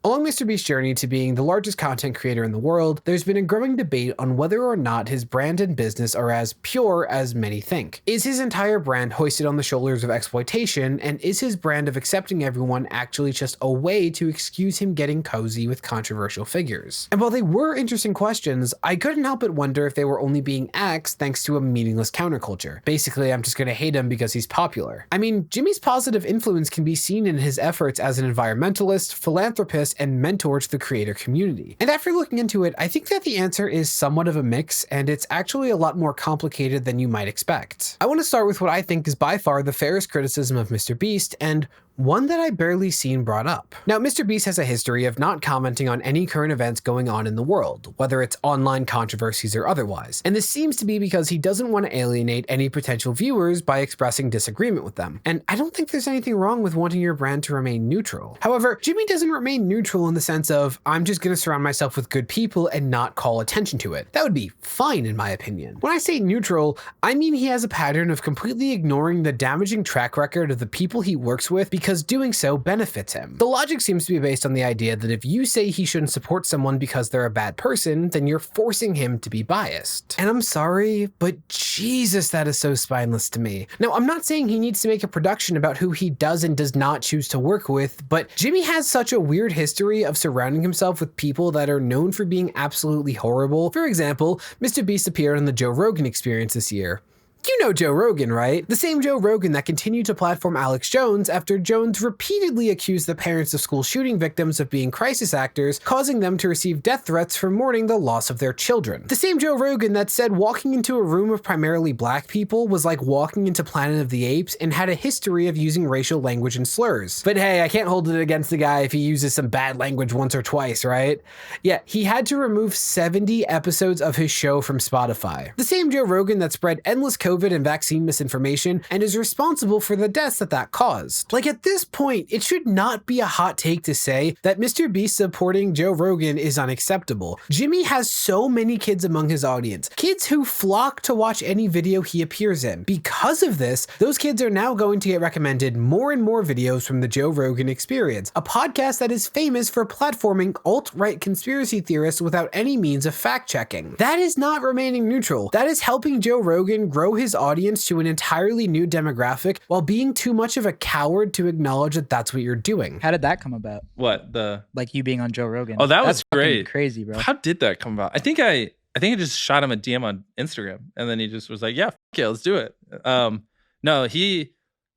Along MrBeast's journey to being the largest content creator in the world, there's been a growing debate on whether or not his brand and business are as pure as many think. Is his entire brand hoisted on the shoulders of exploitation, and is his brand of accepting everyone actually just a way to excuse him getting cozy with controversial figures? And while they were interesting questions, I couldn't help but wonder if they were only being axed thanks to a meaningless counterculture. Basically, I'm just gonna hate him because he's popular. I mean, Jimmy's positive influence can be seen in his efforts as an environmentalist, philanthropist, and mentor to the creator community. And after looking into it, I think that the answer is somewhat of a mix, and it's actually a lot more complicated than you might expect. I want to start with what I think is by far the fairest criticism of MrBeast, and one that I barely seen brought up. Now, MrBeast has a history of not commenting on any current events going on in the world, whether it's online controversies or otherwise. And this seems to be because he doesn't want to alienate any potential viewers by expressing disagreement with them. And I don't think there's anything wrong with wanting your brand to remain neutral. However, Jimmy doesn't remain neutral in the sense of, I'm just going to surround myself with good people and not call attention to it. That would be fine in my opinion. When I say neutral, I mean he has a pattern of completely ignoring the damaging track record of the people he works with because doing so benefits him. The logic seems to be based on the idea that if you say he shouldn't support someone because they're a bad person, then you're forcing him to be biased. And I'm sorry, but Jesus, that is so spineless to me. Now, I'm not saying he needs to make a production about who he does and does not choose to work with, but Jimmy has such a weird history of surrounding himself with people that are known for being absolutely horrible. For example, MrBeast appeared on the Joe Rogan Experience this year. You know Joe Rogan, right? The same Joe Rogan that continued to platform Alex Jones after Jones repeatedly accused the parents of school shooting victims of being crisis actors, causing them to receive death threats for mourning the loss of their children. The same Joe Rogan that said walking into a room of primarily black people was like walking into Planet of the Apes and had a history of using racial language and slurs. But hey, I can't hold it against the guy if he uses some bad language once or twice, right? Yeah, he had to remove 70 episodes of his show from Spotify. The same Joe Rogan that spread endless COVID and vaccine misinformation and is responsible for the deaths that caused. Like, at this point, it should not be a hot take to say that MrBeast supporting Joe Rogan is unacceptable. Jimmy has so many kids among his audience, kids who flock to watch any video he appears in. Because of this, those kids are now going to get recommended more and more videos from the Joe Rogan Experience, a podcast that is famous for platforming alt-right conspiracy theorists without any means of fact-checking. That is not remaining neutral. That is helping Joe Rogan grow his audience to an entirely new demographic while being too much of a coward to acknowledge that that's what you're doing. How did that come about? What, the like you being on Joe Rogan? Oh, that's great. Crazy, bro. How did that come about? I think I just shot him a DM on Instagram, and then he just was like, "Yeah, yeah, let's do it." No, he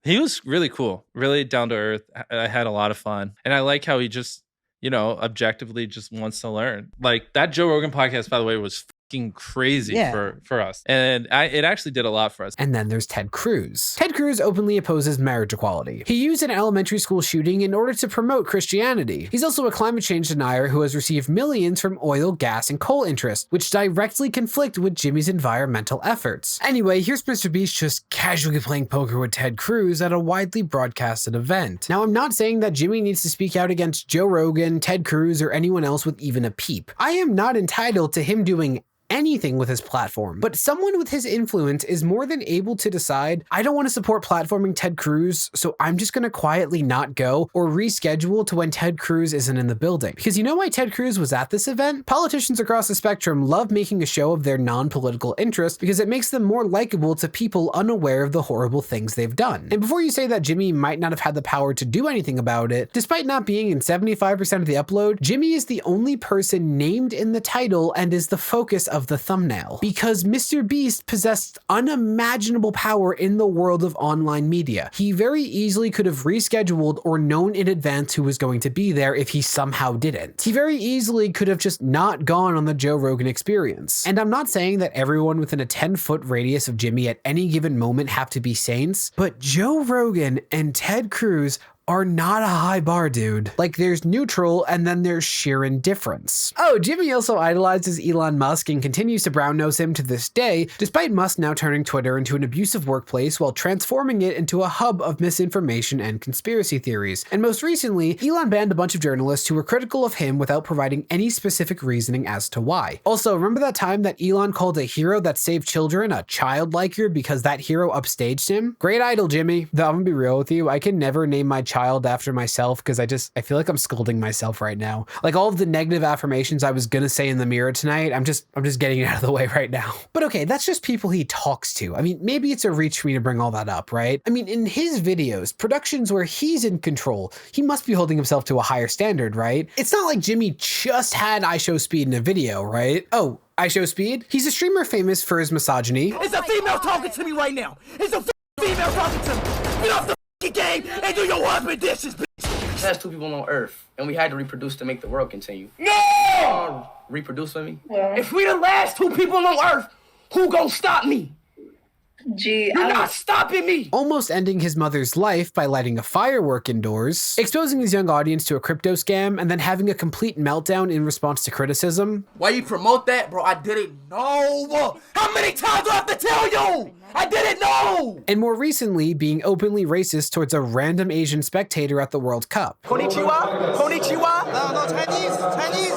was really cool, really down to earth. I had a lot of fun, and I like how he just, objectively just wants to learn. Like, that Joe Rogan podcast, by the way, was crazy for us, and it actually did a lot for us. And then there's Ted Cruz. Ted Cruz openly opposes marriage equality. He used an elementary school shooting in order to promote Christianity. He's also a climate change denier who has received millions from oil, gas, and coal interests, which directly conflict with Jimmy's environmental efforts. Anyway, here's MrBeast just casually playing poker with Ted Cruz at a widely broadcasted event. Now, I'm not saying that Jimmy needs to speak out against Joe Rogan, Ted Cruz, or anyone else with even a peep. I am not entitled to him doing anything with his platform, but someone with his influence is more than able to decide, I don't want to support platforming Ted Cruz, so I'm just going to quietly not go or reschedule to when Ted Cruz isn't in the building. Because you know why Ted Cruz was at this event? Politicians across the spectrum love making a show of their non-political interests because it makes them more likable to people unaware of the horrible things they've done. And before you say that Jimmy might not have had the power to do anything about it, despite not being in 75% of the upload, Jimmy is the only person named in the title and is the focus of the thumbnail, because MrBeast possessed unimaginable power in the world of online media. He very easily could have rescheduled or known in advance who was going to be there if he somehow didn't. He very easily could have just not gone on the Joe Rogan Experience. And I'm not saying that everyone within a 10-foot radius of Jimmy at any given moment have to be saints, but Joe Rogan and Ted Cruz are not a high bar, dude. Like, there's neutral and then there's sheer indifference. Oh, Jimmy also idolizes Elon Musk and continues to brown nose him to this day, despite Musk now turning Twitter into an abusive workplace while transforming it into a hub of misinformation and conspiracy theories. And most recently, Elon banned a bunch of journalists who were critical of him without providing any specific reasoning as to why. Also, remember that time that Elon called a hero that saved children a child liker because that hero upstaged him? Great idol, Jimmy. Though I'm gonna be real with you, I can never name my child after myself because I feel like I'm scolding myself right now. Like all of the negative affirmations I was gonna say in the mirror tonight, I'm just getting it out of the way right now. But okay, that's just people he talks to. I mean, maybe it's a reach for me to bring all that up, right? I mean, in his videos, productions where he's in control, he must be holding himself to a higher standard, right? It's not like Jimmy just had IShowSpeed in a video, right? Oh, IShowSpeed? He's a streamer famous for his misogyny. It's a female talking to me right now. It's a female talking to me. Get off the game and do your husband dishes, bitch. There's 2 people on Earth, and we had to reproduce to make the world continue. No! Reproduce with me? Yeah. If we the last 2 people on Earth, who gonna stop me? Gee, You're not stopping me! Almost ending his mother's life by lighting a firework indoors, exposing his young audience to a crypto scam, and then having a complete meltdown in response to criticism. Why you promote that, bro? I didn't know. How many times do I have to tell you? I didn't know! And more recently, being openly racist towards a random Asian spectator at the World Cup. Konnichiwa? Konnichiwa? No, Chinese.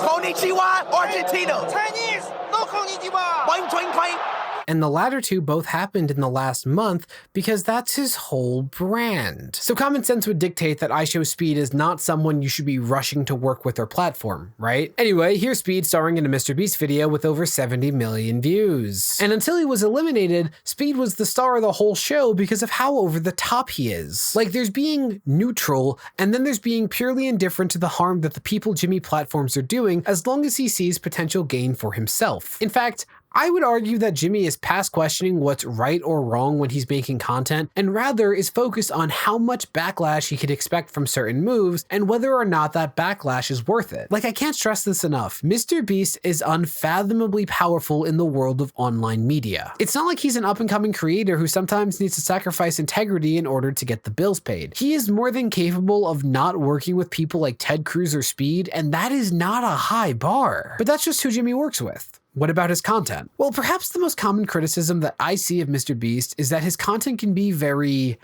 Konnichiwa? Argentina. Chinese. No konnichiwa. Boing, boing, boing. And the latter two both happened in the last month because that's his whole brand. So common sense would dictate that IShowSpeed is not someone you should be rushing to work with or platform, right? Anyway, here's Speed starring in a MrBeast video with over 70 million views. And until he was eliminated, Speed was the star of the whole show because of how over the top he is. Like, there's being neutral, and then there's being purely indifferent to the harm that the people Jimmy platforms are doing as long as he sees potential gain for himself. In fact, I would argue that Jimmy is past questioning what's right or wrong when he's making content, and rather is focused on how much backlash he could expect from certain moves and whether or not that backlash is worth it. Like, I can't stress this enough. MrBeast is unfathomably powerful in the world of online media. It's not like he's an up-and-coming creator who sometimes needs to sacrifice integrity in order to get the bills paid. He is more than capable of not working with people like Ted Cruz or Speed, and that is not a high bar. But that's just who Jimmy works with. What about his content? Well, perhaps the most common criticism that I see of MrBeast is that his content can be very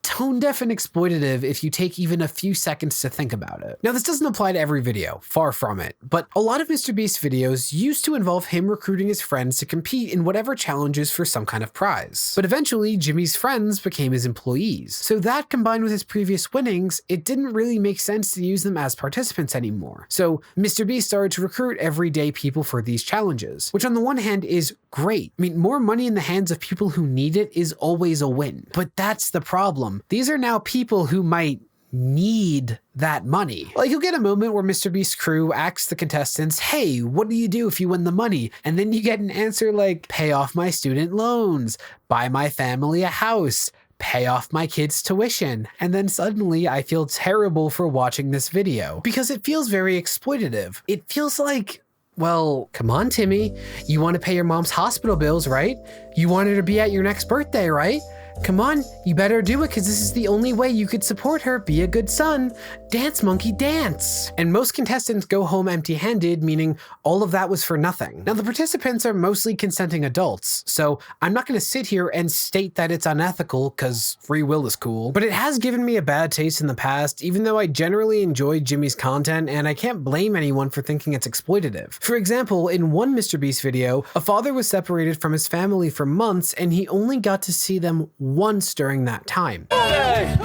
tone deaf and exploitative if you take even a few seconds to think about it. Now, this doesn't apply to every video, far from it, but a lot of MrBeast videos used to involve him recruiting his friends to compete in whatever challenges for some kind of prize. But eventually, Jimmy's friends became his employees. So that, combined with his previous winnings, it didn't really make sense to use them as participants anymore. So MrBeast started to recruit everyday people for these challenges, which on the one hand is great. I mean, more money in the hands of people who need it is always a win. But that's the problem. These are now people who might need that money. Like, you'll get a moment where MrBeast's crew asks the contestants, hey, what do you do if you win the money? And then you get an answer like, pay off my student loans, buy my family a house, pay off my kids' tuition. And then suddenly I feel terrible for watching this video because it feels very exploitative. It feels like, well, come on, Timmy. You want to pay your mom's hospital bills, right? You want her to be at your next birthday, right? Come on, you better do it because this is the only way you could support her. Be a good son. Dance, monkey, dance. And most contestants go home empty-handed, meaning all of that was for nothing. Now, the participants are mostly consenting adults, so I'm not going to sit here and state that it's unethical because free will is cool, but it has given me a bad taste in the past, even though I generally enjoy Jimmy's content, and I can't blame anyone for thinking it's exploitative. For example, in one MrBeast video, a father was separated from his family for months, and he only got to see them once during that time. Daddy.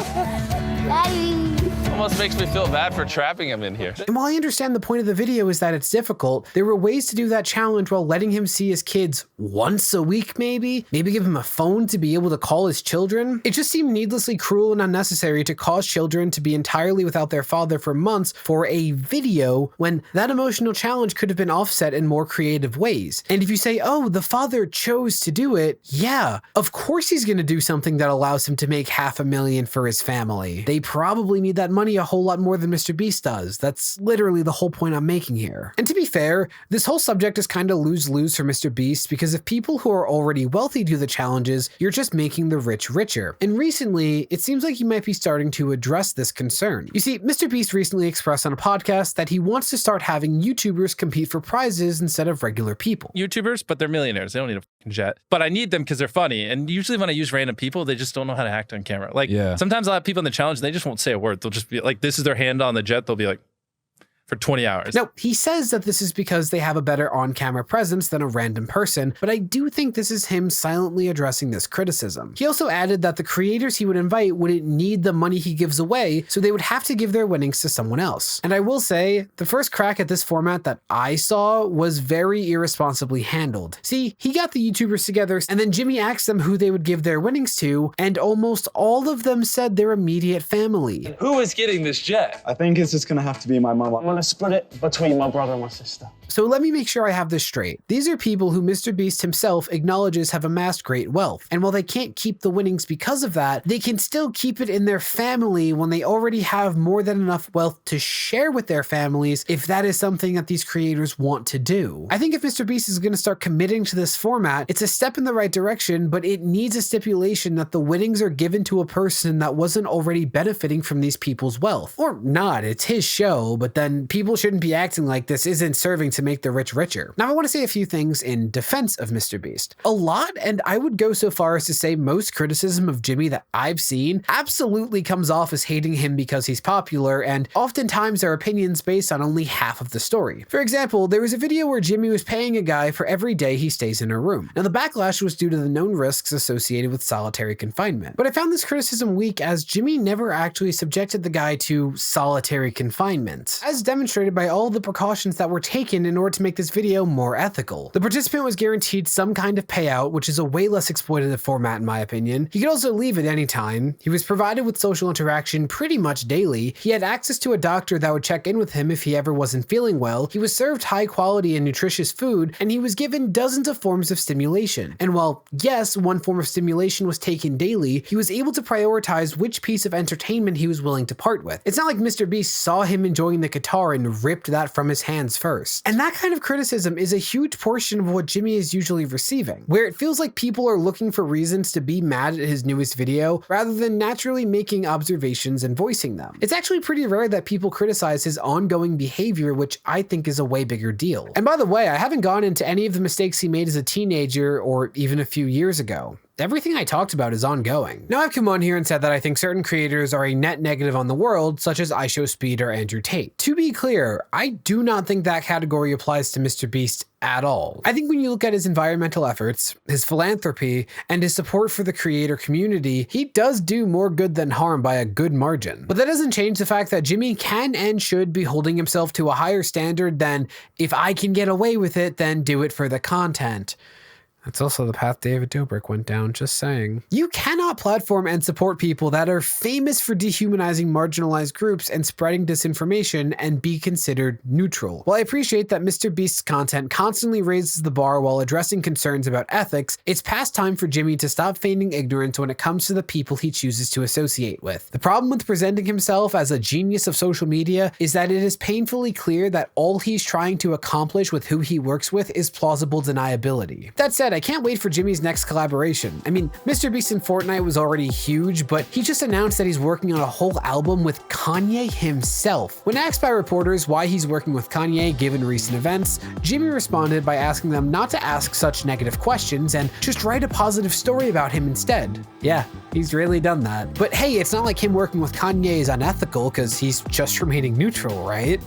Almost makes me feel bad for trapping him in here. And while I understand the point of the video is that it's difficult, there were ways to do that challenge while letting him see his kids once a week, maybe give him a phone to be able to call his children. It just seemed needlessly cruel and unnecessary to cause children to be entirely without their father for months for a video when that emotional challenge could have been offset in more creative ways. And if you say, oh, the father chose to do it, yeah, of course he's gonna do something that allows him to make $500,000 for his family. They probably need that money a whole lot more than MrBeast does. That's literally the whole point I'm making here. And to be fair, this whole subject is kind of lose-lose for MrBeast because if people who are already wealthy do the challenges, you're just making the rich richer. And recently, it seems like he might be starting to address this concern. You see, MrBeast recently expressed on a podcast that he wants to start having YouTubers compete for prizes instead of regular people. YouTubers, but they're millionaires. They don't need a fucking jet. But I need them because they're funny. And usually when I use random people, they just don't know how to act on camera. Like, sometimes I'll have people in the challenge, and they just won't say a word. They'll just be like, this is their hand on the jet. They'll be like, for 20 hours. No, he says that this is because they have a better on-camera presence than a random person, but I do think this is him silently addressing this criticism. He also added that the creators he would invite wouldn't need the money he gives away, so they would have to give their winnings to someone else. And I will say, the first crack at this format that I saw was very irresponsibly handled. See, he got the YouTubers together, and then Jimmy asked them who they would give their winnings to, and almost all of them said their immediate family. Who is getting this jet? I think it's just gonna have to be my mum. I'm gonna split it between my brother and my sister. So let me make sure I have this straight. These are people who MrBeast himself acknowledges have amassed great wealth, and while they can't keep the winnings because of that, they can still keep it in their family when they already have more than enough wealth to share with their families if that is something that these creators want to do. I think if MrBeast is going to start committing to this format, it's a step in the right direction, but it needs a stipulation that the winnings are given to a person that wasn't already benefiting from these people's wealth. Or not, it's his show, but then people shouldn't be acting like this isn't serving to make the rich richer. Now I want to say a few things in defense of MrBeast. A lot, and I would go so far as to say most criticism of Jimmy that I've seen absolutely comes off as hating him because he's popular, and oftentimes their opinions based on only half of the story. For example, there was a video where Jimmy was paying a guy for every day he stays in a room. Now the backlash was due to the known risks associated with solitary confinement, but I found this criticism weak as Jimmy never actually subjected the guy to solitary confinement, as demonstrated by all the precautions that were taken in order to make this video more ethical. The participant was guaranteed some kind of payout, which is a way less exploitative format in my opinion. He could also leave at any time. He was provided with social interaction pretty much daily. He had access to a doctor that would check in with him if he ever wasn't feeling well. He was served high quality and nutritious food, and he was given dozens of forms of stimulation. And while yes, one form of stimulation was taken daily, he was able to prioritize which piece of entertainment he was willing to part with. It's not like MrBeast saw him enjoying the guitar and ripped that from his hands first. And that kind of criticism is a huge portion of what Jimmy is usually receiving, where it feels like people are looking for reasons to be mad at his newest video rather than naturally making observations and voicing them. It's actually pretty rare that people criticize his ongoing behavior, which I think is a way bigger deal. And by the way, I haven't gone into any of the mistakes he made as a teenager or even a few years ago. Everything I talked about is ongoing. Now I've come on here and said that I think certain creators are a net negative on the world, such as iShowSpeed or Andrew Tate. To be clear, I do not think that category applies to MrBeast at all. I think when you look at his environmental efforts, his philanthropy, and his support for the creator community, he does do more good than harm by a good margin. But that doesn't change the fact that Jimmy can and should be holding himself to a higher standard than, if I can get away with it, then do it for the content. That's also the path David Dobrik went down, just saying. You cannot platform and support people that are famous for dehumanizing marginalized groups and spreading disinformation and be considered neutral. While I appreciate that MrBeast's content constantly raises the bar while addressing concerns about ethics, it's past time for Jimmy to stop feigning ignorance when it comes to the people he chooses to associate with. The problem with presenting himself as a genius of social media is that it is painfully clear that all he's trying to accomplish with who he works with is plausible deniability. That said, I can't wait for Jimmy's next collaboration. I mean, MrBeast in Fortnite was already huge, but he just announced that he's working on a whole album with Kanye himself. When asked by reporters why he's working with Kanye given recent events, Jimmy responded by asking them not to ask such negative questions and just write a positive story about him instead. Yeah, he's really done that. But hey, it's not like him working with Kanye is unethical because he's just remaining neutral, right?